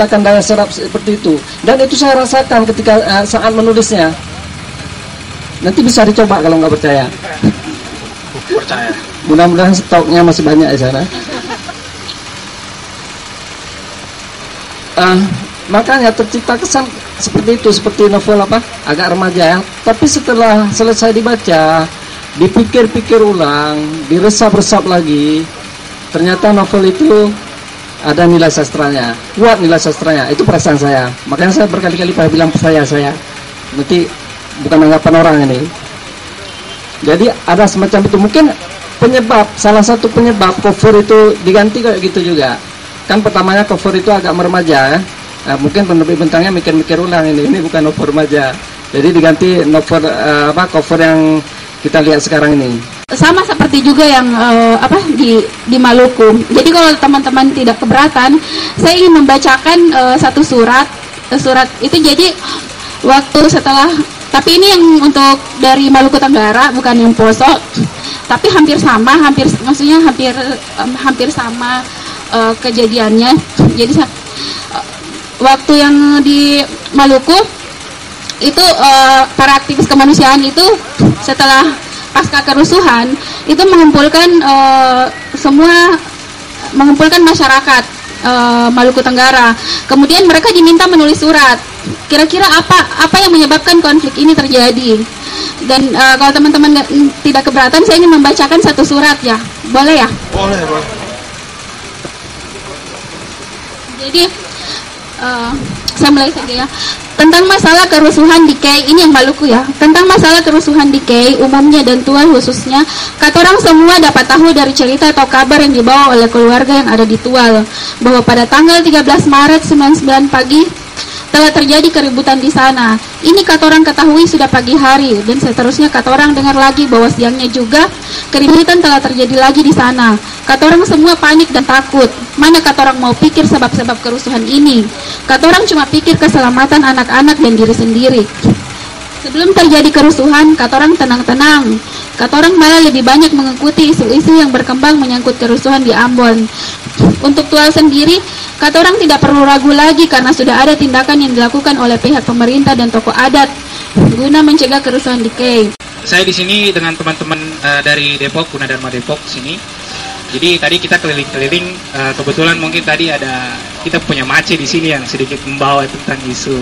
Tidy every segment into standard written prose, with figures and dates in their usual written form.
menciptakan daya serap seperti itu. Dan itu saya rasakan ketika saat menulisnya. Nanti bisa dicoba kalau nggak percaya. Percaya. Mudah-mudahan stoknya masih banyak di sana. Makanya tercipta kesan seperti itu, seperti novel agak remaja ya. Tapi setelah selesai dibaca, dipikir-pikir ulang, diresap-resap lagi, ternyata novel itu ada nilai sastranya, kuat nilai sastranya. Itu perasaan saya. Makanya saya berkali-kali bilang saya. Nanti bukan anggapan orang ini. Jadi ada semacam itu. Mungkin salah satu penyebab cover itu diganti kayak gitu juga. Kan pertamanya cover itu agak meremaja ya. Nah, mungkin penerbit Bentangnya mikir-mikir ulang ini bukan novel remaja. Jadi diganti novel cover yang kita lihat sekarang ini. Sama seperti juga yang di Maluku. Jadi kalau teman-teman tidak keberatan, saya ingin membacakan satu surat itu. Jadi waktu setelah, tapi ini yang untuk dari Maluku Tenggara, bukan yang Poso, tapi hampir sama kejadiannya. Jadi waktu yang di Maluku itu para aktivis kemanusiaan itu setelah pasca kerusuhan itu mengumpulkan masyarakat Maluku Tenggara. Kemudian mereka diminta menulis surat. Kira-kira apa yang menyebabkan konflik ini terjadi? Dan kalau teman-teman tidak keberatan, saya ingin membacakan satu surat ya. Boleh ya? Boleh. Jadi saya mulai saja ya. Tentang masalah kerusuhan di Kei, ini yang Maluku ya. Tentang masalah kerusuhan di Kei umumnya dan Tual khususnya, katorang semua dapat tahu dari cerita atau kabar yang dibawa oleh keluarga yang ada di Tual, bahwa pada tanggal 13 Maret 99 pagi telah terjadi keributan di sana. Ini katorang ketahui sudah pagi hari, dan seterusnya katorang dengar lagi bahwa siangnya juga keributan telah terjadi lagi di sana. Katorang semua panik dan takut. Mana katorang mau pikir sebab-sebab kerusuhan ini? Katorang cuma pikir keselamatan anak-anak dan diri sendiri. Sebelum terjadi kerusuhan, katorang tenang-tenang. Katorang malah lebih banyak mengikuti isu-isu yang berkembang menyangkut kerusuhan di Ambon. Untuk Tual sendiri, katorang tidak perlu ragu lagi karena sudah ada tindakan yang dilakukan oleh pihak pemerintah dan tokoh adat guna mencegah kerusuhan di Kei. Saya di sini dengan teman-teman dari Depok, Gunadarma Depok sini. Jadi tadi kita keliling-keliling, kebetulan mungkin tadi kita punya Mace di sini yang sedikit membawa tentang isu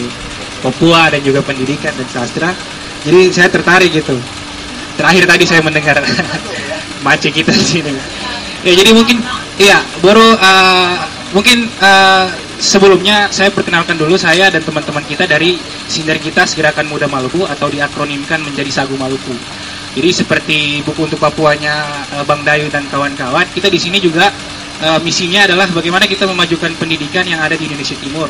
Papua dan juga pendidikan dan sastra. Jadi saya tertarik gitu. Terakhir tadi saya mendengar Mace kita di sini. Ya jadi mungkin sebelumnya saya perkenalkan dulu saya dan teman-teman kita dari Sinergitas Gerakan Muda Maluku atau diakronimkan menjadi Sagu Maluku. Jadi seperti buku untuk Papuanya Bang Dayu dan kawan-kawan, kita di sini juga misinya adalah bagaimana kita memajukan pendidikan yang ada di Indonesia Timur.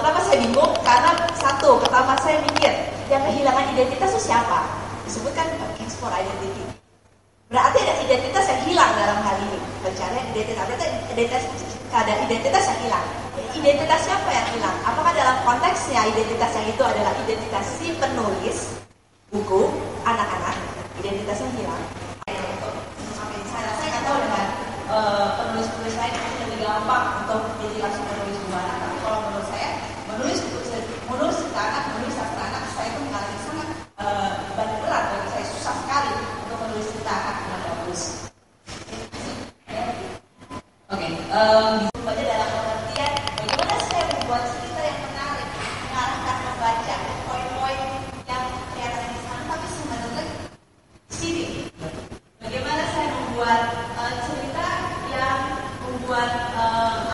Kenapa saya bingung? Karena satu, pertama saya mikir yang kehilangan identitas itu siapa? Disebutkan ekspor identity. Berarti ada identitas yang hilang dalam hal ini. Pencarian identitas, berarti ada identitas yang hilang. Identitas siapa yang hilang? Apakah dalam konteksnya identitas yang itu adalah identitas si penulis buku anak-anak? Identitas yang hilang. Saya nggak tahu dengan penulis-penulis lain yang lebih gampang untuk jadi langsung menulis gimana. Tapi kalau menurut saya menulis cerita anak, menulis sastra anak, saya itu mengalami sangat berat bagi saya, susah sekali untuk menulis cerita anak dengan bagus. Oke, baca dalam pengertian bagaimana saya membuat cerita yang menarik, mengarahkan membaca poin-poin yang kelihatan di sana, tapi sebenarnya di sini. Bagaimana saya membuat cerita yang membuat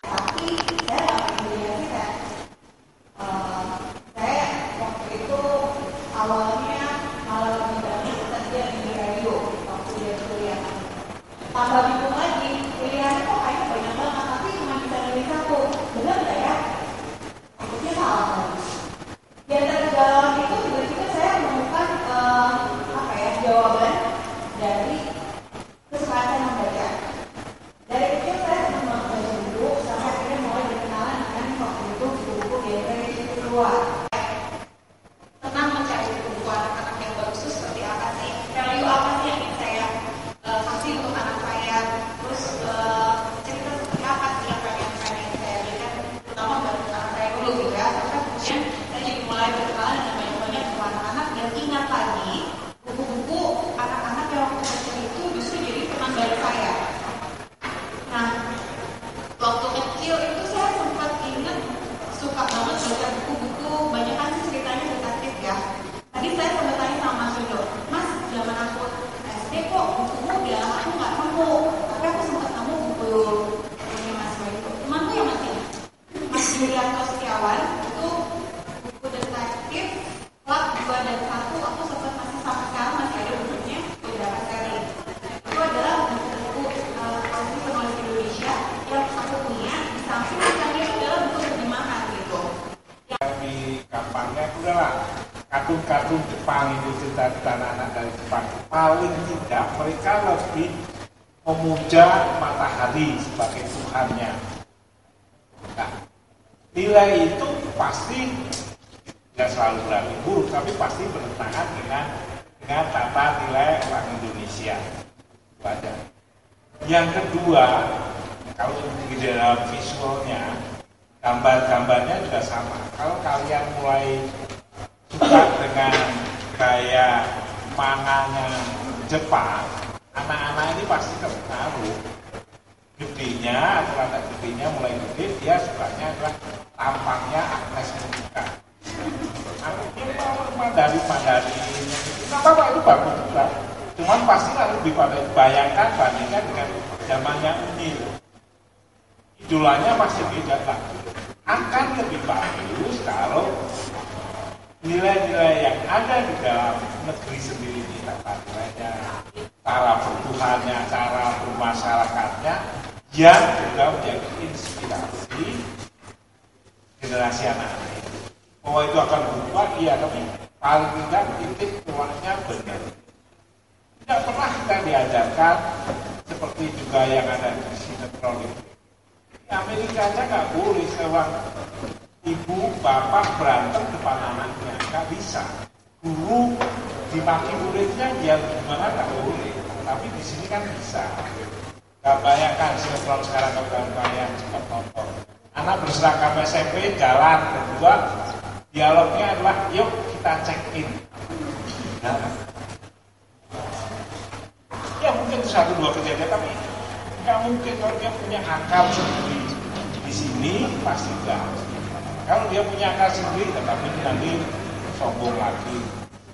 tapi saya nggak punya cerita. Saya waktu itu awalnya malah lebih banyak kerja di radio waktu dia kuliah. Tambah bingung lagi, pilihannya kok kayaknya banyak banget, tapi cuma keluar. Tenang mencari buku anak-anak yang bagus itu seperti apa sih, value apa sih yang ingin saya kasih untuk anak saya, terus cerita seperti apa sih yang pengen saya berikan, terutama buat anak saya dulu gitu ya. Sampai kemudian saya jadi mulai berkenalan dengan banyak-banyak buku anak-anak, dan ingat lagi buku-buku anak-anak yang waktu kecil itu justru jadi teman baru saya. Nah, waktu kecil itu saya sempat ingat suka banget baca buku-buku, banyak kan ceritanya detektif ya. Tadi saya sempat tanya sama Mas Yudo, Mas, zaman aku SD kok bukumu dia aku nggak nemu, tapi aku sempat nemu buku ini Mas Yudo. Temanku yang masih Mas Yulianto Setiawan itu buku detektif Klub 2 dan 1, aku sempat masih sampai sekarang masih ada bukunya beberapa seri. Itu adalah buku asli penulis Indonesia yang aku punya. Di samping itu adalah buku terjemahan gitu. Di kampanye udahlah kartun-kartun Jepang itu cerita anak-anak dari Jepang, paling tidak mereka lebih memuja matahari sebagai Tuhannya. Nah, nilai itu pasti tidak selalu berarti buruk, tapi pasti bertentangan dengan tata nilai orang Indonesia. Baca. Yang kedua, kalau di dalam visualnya, gambar-gambarnya juga sama. Kalau kalian mulai suka dengan gaya manganya Jepang, anak-anak ini pasti terpengaruh. Gedenya atau rata gedenya mulai gede, dia sukanya adalah tampangnya Agnes Monica. Mandarin, apa itu bagus juga. Cuman pasti harus dibayangkan bandingkan dengan zamannya Unil. Idolanya masih beda lah. Akan lebih bagus kalau nilai-nilai yang ada di dalam negeri sendiri ini, tata nilainya, cara bertuhannya, cara bermasyarakatnya, yang juga menjadi inspirasi generasi anak-anak itu. Bahwa itu akan berubah, iya, tapi paling tidak titik keluarnya benar. Tidak pernah kita diajarkan seperti juga yang ada di sinetron itu. Di Amerika aja nggak boleh seorang ibu bapak berantem depan anaknya, nggak bisa. Guru dimaki muridnya, ya gimana nggak boleh. Tapi di sini kan bisa. Nggak bayangkan sinetron sekarang kalau kalian cepat nonton. Anak berseragam SMP jalan berdua, dialognya adalah yuk kita check in. Ya mungkin satu dua kejadian, tapi nggak mungkin kalau dia punya akal sendiri. Di sini pasti enggak. Kalau dia punya akal sendiri, tetapi nanti sombong lagi.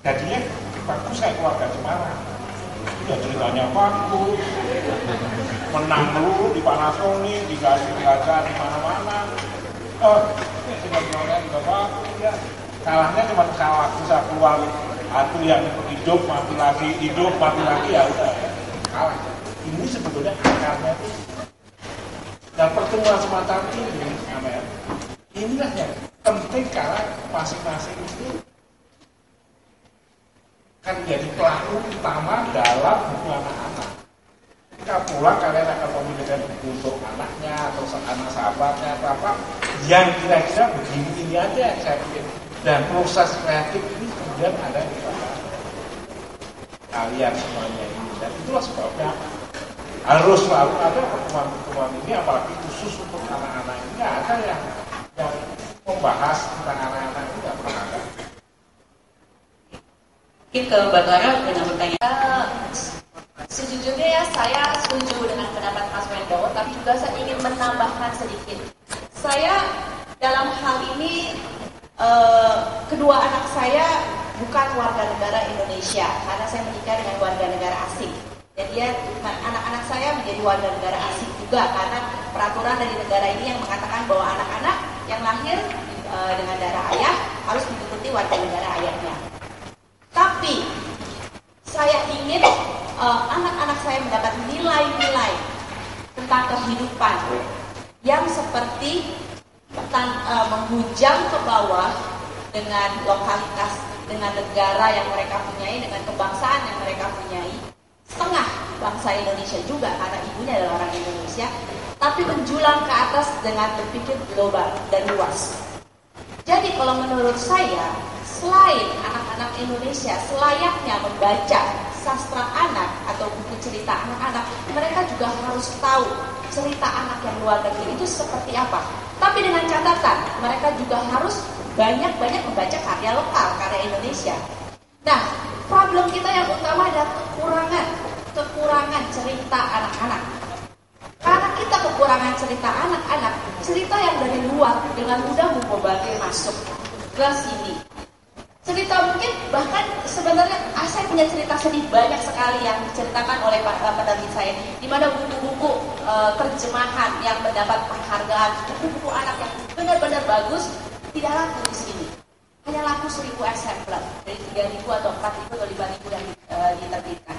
Jadinya bagus kayak keluarga Cemara. Udah ceritanya bagus, menang dulu di Panasonic, dikasih pelajaran di mana-mana. Sinetronnya juga bagus ya. Kalahnya cuma kalah bisa keluar atau yang hidup mati lagi, hidup mati lagi, ya udah ya. Kalah. Ini sebetulnya akarnya itu. Dan pertemuan semacam ini, Amel, inilah yang penting karena masing-masing itu kan jadi pelaku utama dalam buku anak-anak. Ketika pulang kalian akan memilihkan buku untuk anaknya atau anak sahabatnya atau apa yang kira-kira begini ini aja yang saya pikir. Dan proses kreatif ini kemudian ada di pada kalian semuanya ini. Dan itulah sebabnya harus selalu ada pertemuan-pertemuan ini, apalagi khusus untuk anak-anak ini. Nggak ada yang membahas tentang anak-anak ini, nggak pernah ada. Mungkin ke Mbak Clara dengan pertanyaan. Sejujurnya ya saya setuju dengan pendapat Mas Wendo, tapi juga saya ingin menambahkan sedikit. Saya dalam hal ini kedua anak saya bukan warga negara Indonesia karena saya menikah dengan warga negara asing. Jadi anak-anak saya menjadi warga negara asing juga karena peraturan dari negara ini yang mengatakan bahwa anak-anak yang lahir dengan darah ayah harus mengikuti warga negara ayahnya. Tapi saya ingin anak-anak saya mendapat nilai-nilai tentang kehidupan yang seperti menghujam ke bawah dengan lokalitas, dengan negara yang mereka punyai, dengan kebangsaan yang mereka punyai. Setengah bangsa Indonesia juga karena ibunya adalah orang Indonesia, tapi menjulang ke atas dengan berpikir global dan luas. Jadi kalau menurut saya, selain anak-anak Indonesia selayaknya membaca sastra anak atau buku cerita anak-anak, mereka juga harus tahu cerita anak yang luar negeri itu seperti apa. Tapi dengan catatan, mereka juga harus banyak-banyak membaca karya lokal, karya Indonesia. Nah, problem kita yang utama adalah kekurangan cerita anak-anak. Karena kita kekurangan cerita anak-anak, cerita yang dari luar dengan mudah membobati masuk ke sini. Cerita mungkin bahkan sebenarnya saya punya cerita sedih banyak sekali yang diceritakan oleh penerbit saya, di mana buku-buku terjemahan yang mendapat penghargaan, buku-buku anak yang benar-benar bagus tidak laku di sini. Hanya laku 1.000 eksemplar dari 3.000 atau 4.000 atau 5.000 yang diterbitkan.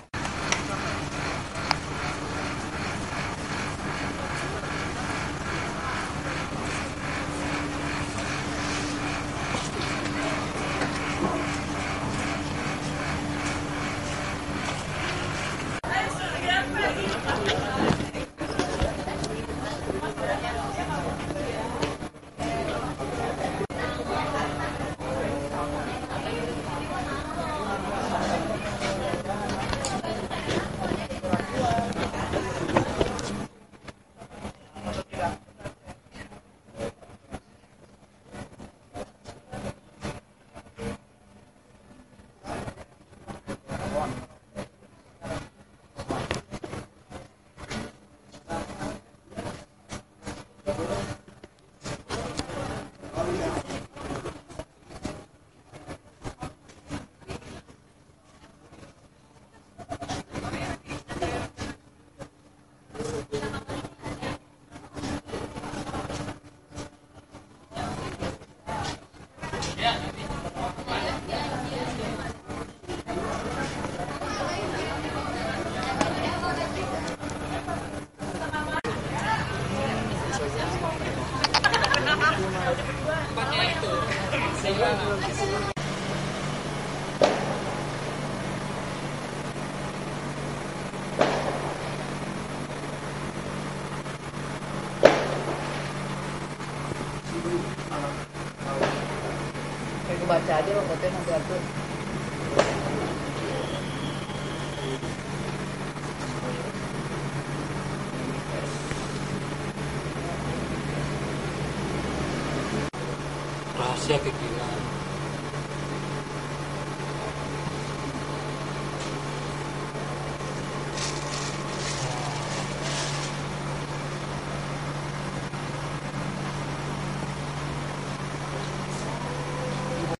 Kayak baca aja loh, katanya nanti atur. Rahasia kekinian.